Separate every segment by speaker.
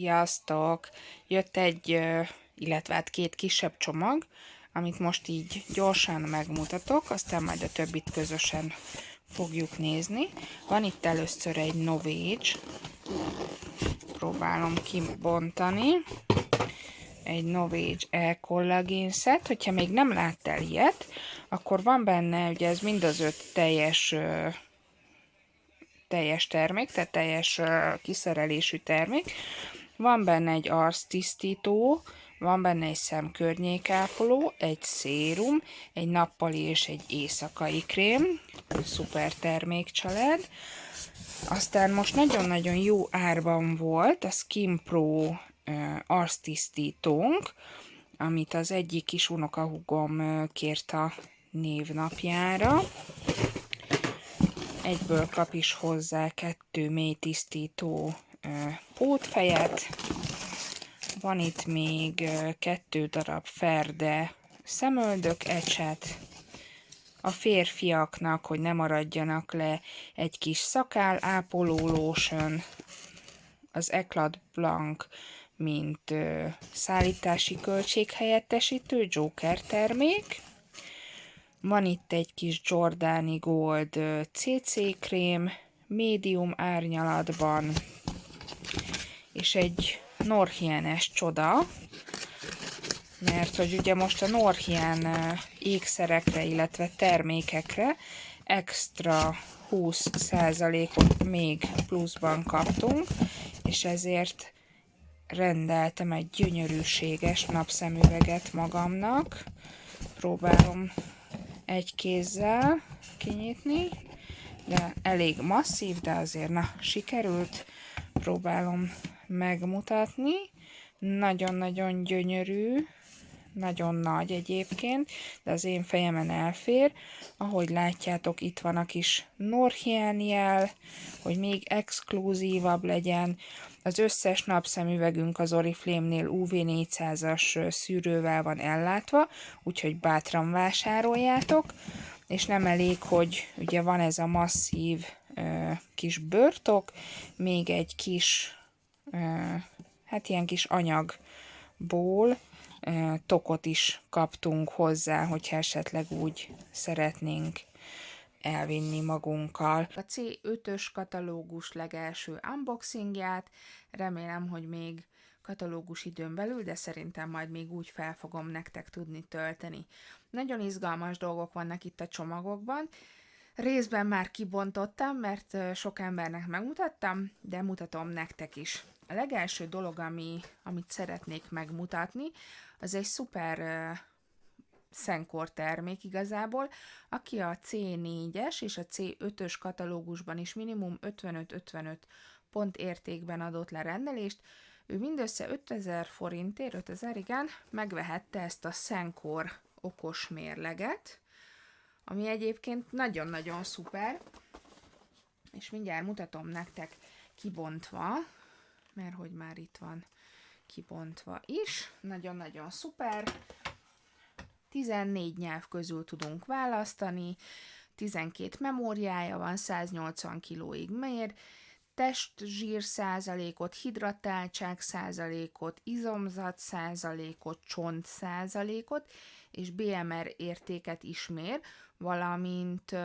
Speaker 1: Sziasztok! Jött illetve hát két kisebb csomag, amit most így gyorsan megmutatok, aztán majd a többit közösen fogjuk nézni. Van itt először egy Novage, próbálom kibontani. Egy Novage E-kollagén set, hogyha még nem láttál ilyet, akkor van benne, ugye ez mind az 5 teljes termék, tehát teljes kiszerelésű termék. Van benne egy arctisztító, van benne egy szemkörnyékápoló, egy szérum, egy nappali és egy éjszakai krém. Szuper termékcsalád. Aztán most nagyon-nagyon jó árban volt a Skin Pro arctisztítónk, amit az egyik kis unokahúgom kért a névnapjára. Egyből kap is hozzá 2 mély tisztító pótfejet. Van itt még 2 darab Ferde szemöldök ecset. A férfiaknak, hogy ne maradjanak le, egy kis szakál ápoló lotion. Az Eclat Blanc, mint szállítási költséghelyettesítő Joker termék. Van itt egy kis Giordani Gold CC krém, médium árnyalatban, és egy Norhien-es csoda, mert hogy ugye most a Norhien ékszerekre, illetve termékekre extra 20%-ot még pluszban kaptunk, és ezért rendeltem egy gyönyörűséges napszemüveget magamnak. Próbálom egy kézzel kinyitni, de elég masszív, de azért na, sikerült. Próbálom megmutatni. Nagyon-nagyon gyönyörű, nagyon nagy egyébként, de az én fejemen elfér. Ahogy látjátok, itt van a kis Norhien jel, hogy még exkluzívabb legyen. Az összes napszemüvegünk az Oriflame-nél UV400-as szűrővel van ellátva, úgyhogy bátran vásároljátok. És nem elég, hogy ugye van ez a masszív kis bőrtok, még egy kis, hát ilyen kis anyagból tokot is kaptunk hozzá, hogyha esetleg úgy szeretnénk elvinni magunkkal. A C5-ös katalógus legelső unboxingját, remélem, hogy még katalógus időn belül, de szerintem majd még úgy fel fogom nektek tudni tölteni. Nagyon izgalmas dolgok vannak itt a csomagokban. Részben már kibontottam, mert sok embernek megmutattam, de mutatom nektek is. A legelső dolog, amit szeretnék megmutatni, az egy szuper Szenkor termék igazából, aki a C4-es és a C5-ös katalógusban is minimum 55-55 pont értékben adott le rendelést. Ő mindössze 5000 forintért, 5000, igen, megvehette ezt a Szenkor okos mérleget, ami egyébként nagyon-nagyon szuper, és mindjárt mutatom nektek kibontva, mert hogy már itt van kibontva is, nagyon-nagyon szuper. 14 nyelv közül tudunk választani, 12 memóriája van, 180 kilóig mér, testzsír százalékot, hidratáltság százalékot, izomzat százalékot, csont százalékot, és BMR értéket is mér, valamint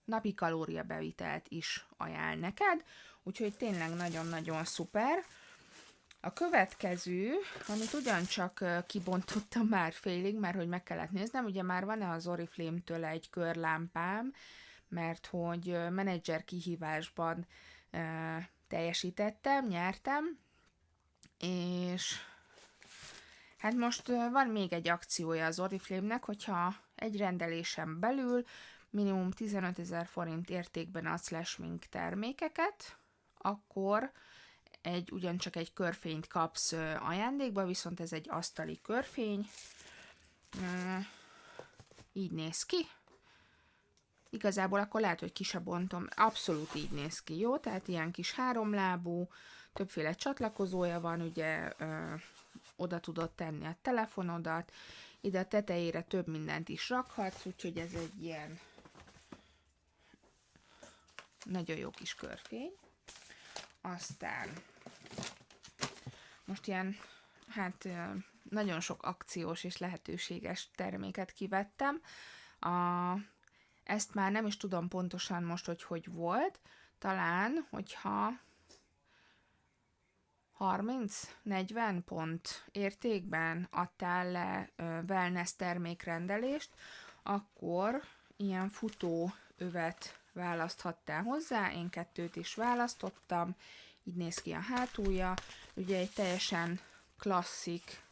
Speaker 1: napi kalóriabevitelt is ajánl neked, úgyhogy tényleg nagyon-nagyon szuper. A következő, amit ugyancsak kibontottam már félig, mert hogy meg kellett néznem, ugye már van-e az Oriflame-től egy körlámpám, mert hogy menedzser kihívásban teljesítettem, nyertem, és hát most van még egy akciója az Oriflame-nek, hogyha egy rendelésem belül minimum 15 000 forint értékben adsz le smink termékeket, akkor ugyancsak egy körfényt kapsz ajándékba, viszont ez egy asztali körfény. Így néz ki. Igazából akkor lehet, hogy ki se bontom. Abszolút így néz ki, jó? Tehát ilyen kis háromlábú, többféle csatlakozója van, ugye oda tudod tenni a telefonodat, ide a tetejére több mindent is rakhatsz, úgyhogy ez egy ilyen nagyon jó kis körfény. Aztán most ilyen, hát nagyon sok akciós és lehetőséges terméket kivettem. Ezt már nem is tudom pontosan most, hogy volt. Talán, hogyha 30-40 pont értékben adtál le wellness termékrendelést, akkor ilyen futóövet választhattál hozzá, én 2 is választottam, így néz ki a hátulja, ugye egy teljesen klasszik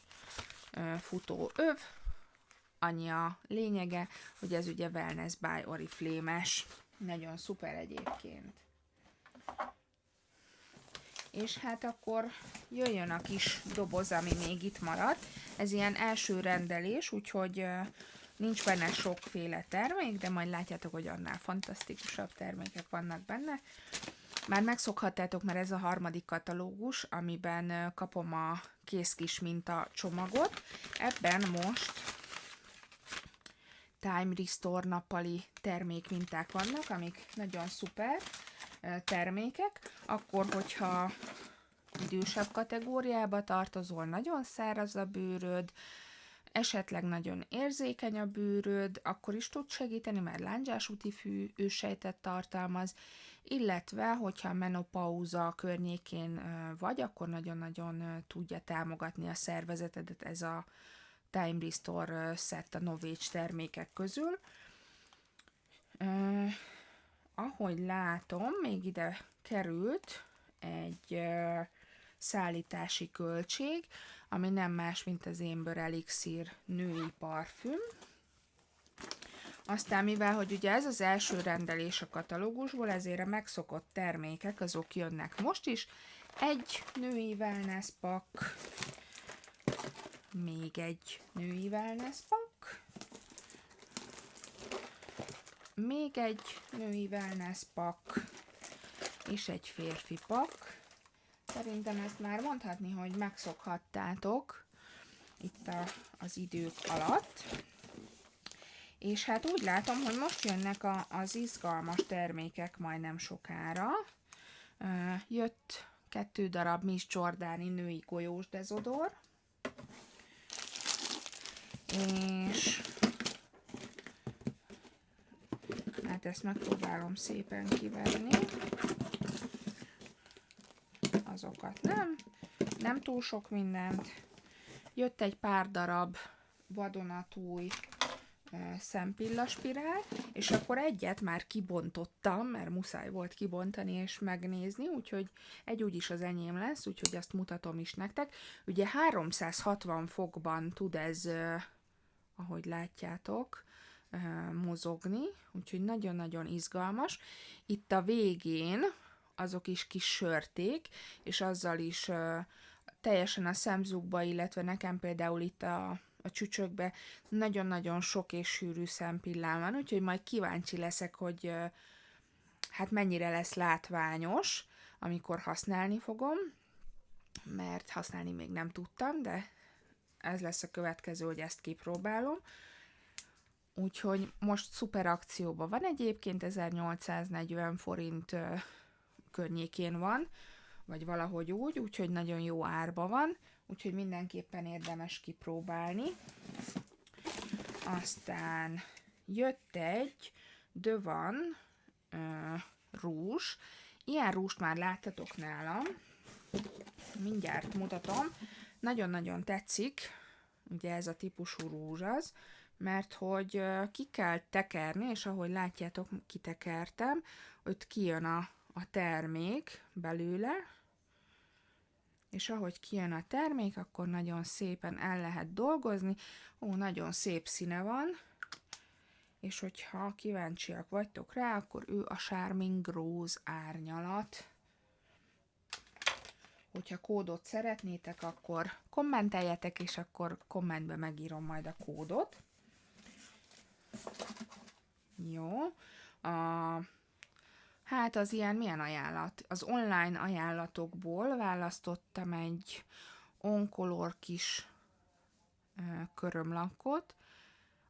Speaker 1: futóöv, annyi a lényege, hogy ez ugye Wellness by Oriflame-es, nagyon szuper egyébként. És hát akkor jöjjön a kis doboz, ami még itt maradt. Ez ilyen első rendelés, úgyhogy nincs benne sokféle termék, de majd látjátok, hogy annál fantasztikusabb termékek vannak benne. Már megszokhattátok, mert ez a harmadik katalógus, amiben kapom a kész kis minta csomagot. Ebben most Time Restore nappali termékminták vannak, amik nagyon szuper termékek. Akkor, hogyha idősebb kategóriába tartozol, nagyon száraz a bőröd, esetleg nagyon érzékeny a bőröd, akkor is tud segíteni, mert lándzsásúti fű ősejtet tartalmaz, illetve, hogyha menopauza környékén vagy, akkor nagyon-nagyon tudja támogatni a szervezetedet ez a Time Restore Set a Novage termékek közül. Ahogy látom, még ide került egy szállítási költség, ami nem más, mint az Amber Elixir női parfüm. Aztán mivel, hogy ugye ez az első rendelés a katalógusból, ezért a megszokott termékek azok jönnek most is. Egy női wellness pack, még egy női wellness pack, még egy női wellness pack, és egy férfi pack. Szerintem ezt már mondhatni, hogy megszokhattátok itt az idők alatt. És hát úgy látom, hogy most jönnek az izgalmas termékek majdnem sokára. Jött 2 darab Miss Giordani női golyós dezodor. És hát ezt megpróbálom szépen kivenni. Azokat nem túl sok mindent. Jött egy pár darab vadonatúj szempillaspirál, és akkor egyet már kibontottam, mert muszáj volt kibontani és megnézni, úgyhogy egy úgyis az enyém lesz, úgyhogy azt mutatom is nektek. Ugye 360 fokban tud ez, ahogy látjátok, mozogni, úgyhogy nagyon-nagyon izgalmas. Itt a végén azok is kis sörték, és azzal is teljesen a szemzugba, illetve nekem például itt a csücsökbe nagyon-nagyon sok és sűrű szempillám van, úgyhogy majd kíváncsi leszek, hogy hát mennyire lesz látványos, amikor használni fogom, mert használni még nem tudtam, de ez lesz a következő, hogy ezt kipróbálom. Úgyhogy most szuper akcióban van egyébként, 1840 forint környékén van, vagy valahogy úgy, úgyhogy nagyon jó árba van, úgyhogy mindenképpen érdemes kipróbálni. Aztán jött egy Dövan rúzs. Ilyen rúst már láttatok nálam. Mindjárt mutatom. Nagyon-nagyon tetszik, ugye ez a típusú rúzs az, mert hogy ki kell tekerni, és ahogy látjátok, kitekertem, ott kijön a termék belőle, és ahogy kijön a termék, akkor nagyon szépen el lehet dolgozni. Nagyon szép színe van, és hogyha kíváncsiak vagytok rá, akkor ő a Charming Rose árnyalat. Hogyha kódot szeretnétek, akkor kommenteljetek, és akkor kommentbe megírom majd a kódot. Jó. Hát az ilyen milyen ajánlat? Az online ajánlatokból választottam egy Oncolor kis körömlakot.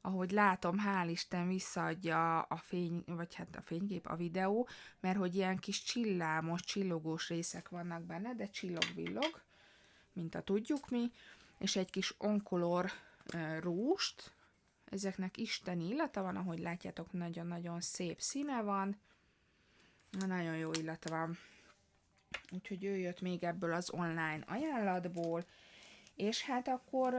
Speaker 1: Ahogy látom, hál' Isten visszaadja a fény, vagy hát a fénykép, a videó, mert hogy ilyen kis csillámos, csillogós részek vannak benne, de csillog-villog, mint a tudjuk mi, és egy kis Oncolor rúst. Ezeknek isteni illata van, ahogy látjátok, nagyon-nagyon szép színe van. Nagyon jó illata van. Úgyhogy ő jött még ebből az online ajánlatból. És hát akkor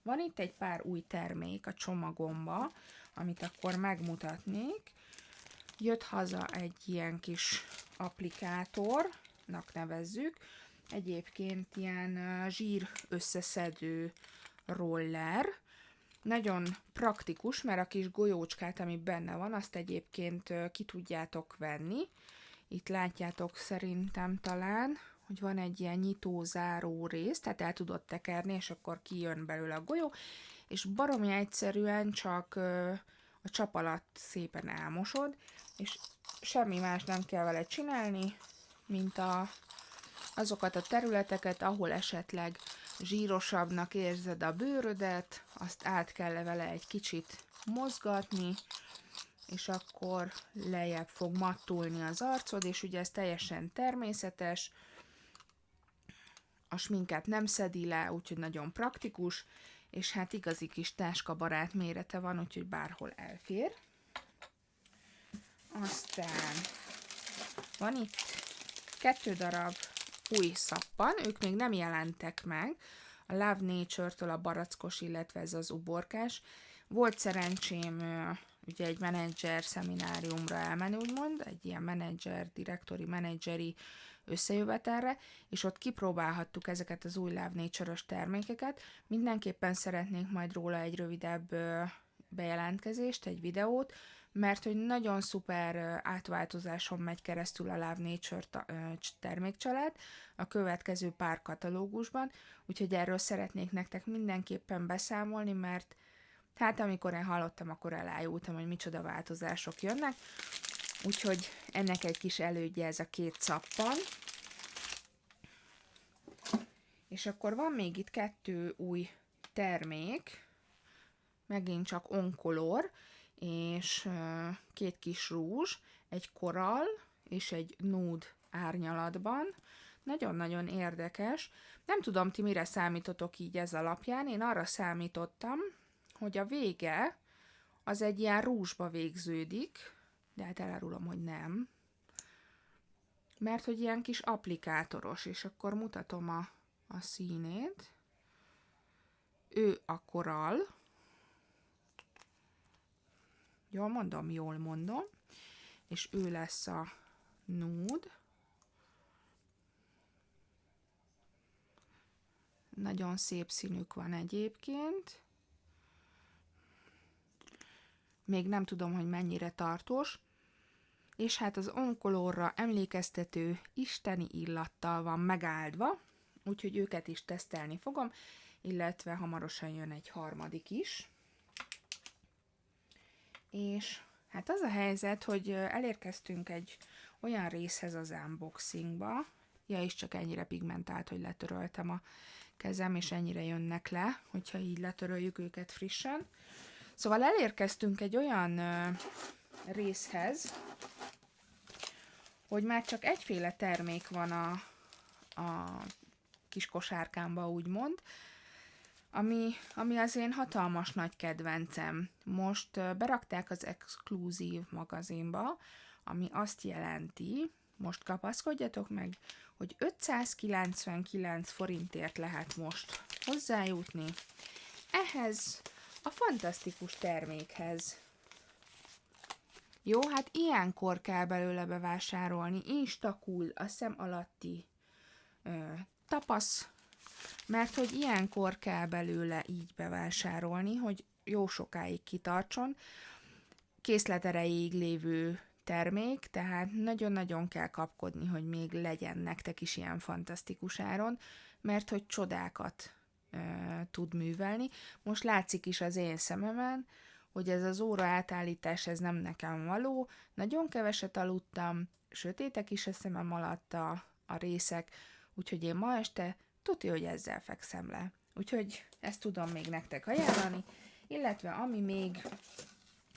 Speaker 1: van itt egy pár új termék a csomagomba, amit akkor megmutatnék. Jött haza egy ilyen kis applikátornak nevezzük. Egyébként ilyen zsír összeszedő roller. Nagyon praktikus, mert a kis golyócskát, ami benne van, azt egyébként ki tudjátok venni. Itt látjátok szerintem talán, hogy van egy ilyen nyitó-záró rész, tehát el tudod tekerni, és akkor kijön belőle a golyó, és baromi egyszerűen csak a csap alatt szépen elmosod, és semmi más nem kell vele csinálni, mint azokat a területeket, ahol esetleg zsírosabbnak érzed a bőrödet, azt át kell vele egy kicsit mozgatni, és akkor lejjebb fog mattulni az arcod, és ugye ez teljesen természetes, a sminket nem szedi le, úgyhogy nagyon praktikus, és hát igazi kis táskabarát mérete van, úgyhogy bárhol elfér. Aztán van itt 2 darab új szappan, ők még nem jelentek meg, a Love Nature-től a barackos, illetve ez az uborkás. Volt szerencsém ugye egy menedzser szemináriumra elmenni, úgymond, egy ilyen menedzseri összejövetelre, és ott kipróbálhattuk ezeket az új Love Nature-ös termékeket. Mindenképpen szeretnénk majd róla egy rövidebb bejelentkezést, egy videót, mert hogy nagyon szuper átváltozáson megy keresztül a Love Nature termékcsalád a következő pár katalógusban, úgyhogy erről szeretnék nektek mindenképpen beszámolni, mert hát amikor én hallottam, akkor elájultam, hogy micsoda változások jönnek, úgyhogy ennek egy kis elődje ez a 2 szappan. És akkor van még itt 2 új termék, megint csak Oncolor, és 2 kis rúzs, egy korall és egy nude árnyalatban. Nagyon-nagyon érdekes. Nem tudom, ti mire számítotok így ez alapján. Én arra számítottam, hogy a vége az egy ilyen rúzsba végződik, de hát elárulom, hogy nem. Mert hogy ilyen kis applikátoros, és akkor mutatom a színét. Ő a korall. Jól mondom, jól mondom. És ő lesz a nude. Nagyon szép színük van egyébként. Még nem tudom, hogy mennyire tartós. És hát az Oncolorra emlékeztető isteni illattal van megáldva, úgyhogy őket is tesztelni fogom, illetve hamarosan jön egy harmadik is. És hát az a helyzet, hogy elérkeztünk egy olyan részhez az unboxingba, ja, és csak ennyire pigmentált, hogy letöröltem a kezem, és ennyire jönnek le, hogyha így letöröljük őket frissen. Szóval elérkeztünk egy olyan részhez, hogy már csak egyféle termék van a kis kosárkámba, úgymond, ami az én hatalmas nagy kedvencem. Most berakták az exkluzív magazinba, ami azt jelenti, most kapaszkodjatok meg, hogy 599 forintért lehet most hozzájutni ehhez a fantasztikus termékhez. Jó, hát ilyenkor kell belőle bevásárolni, instakul a szem alatti tapasz, mert hogy ilyenkor kell belőle így bevásárolni, hogy jó sokáig kitartson. Készlet erejéig lévő termék, tehát nagyon-nagyon kell kapkodni, hogy még legyen nektek is ilyen fantasztikus áron, mert hogy csodákat tud művelni. Most látszik is az én szememen, hogy ez az óra átállítás, ez nem nekem való, nagyon keveset aludtam, sötétek is a szemem alatt a részek, úgyhogy én ma este tudja, hogy ezzel fekszem le. Úgyhogy ezt tudom még nektek ajánlani, illetve ami még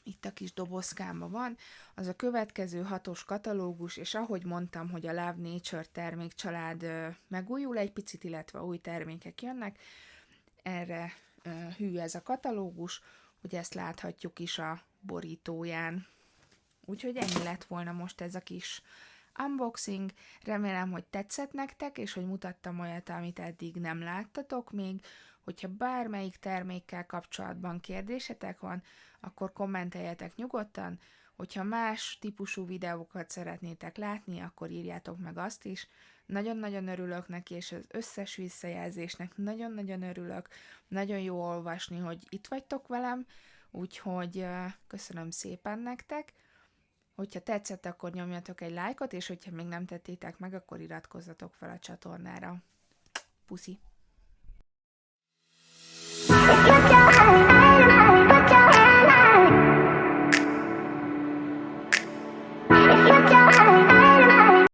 Speaker 1: itt a kis dobozkámban van, az a következő 6-os katalógus, és ahogy mondtam, hogy a Love Nature termékcsalád megújul egy picit, illetve új termékek jönnek, erre hű ez a katalógus, hogy ezt láthatjuk is a borítóján. Úgyhogy ennyi lett volna most ez a kis unboxing. Remélem, hogy tetszett nektek, és hogy mutattam olyat, amit eddig nem láttatok még. Hogyha bármelyik termékkel kapcsolatban kérdésetek van, akkor kommenteljetek nyugodtan. Hogyha más típusú videókat szeretnétek látni, akkor írjátok meg azt is. Nagyon-nagyon örülök neki, és az összes visszajelzésnek nagyon-nagyon örülök. Nagyon jó olvasni, hogy itt vagytok velem, úgyhogy köszönöm szépen nektek. Hogyha tetszett, akkor nyomjatok egy lájkot, és hogyha még nem tettétek meg, akkor iratkozzatok fel a csatornára. Puszi!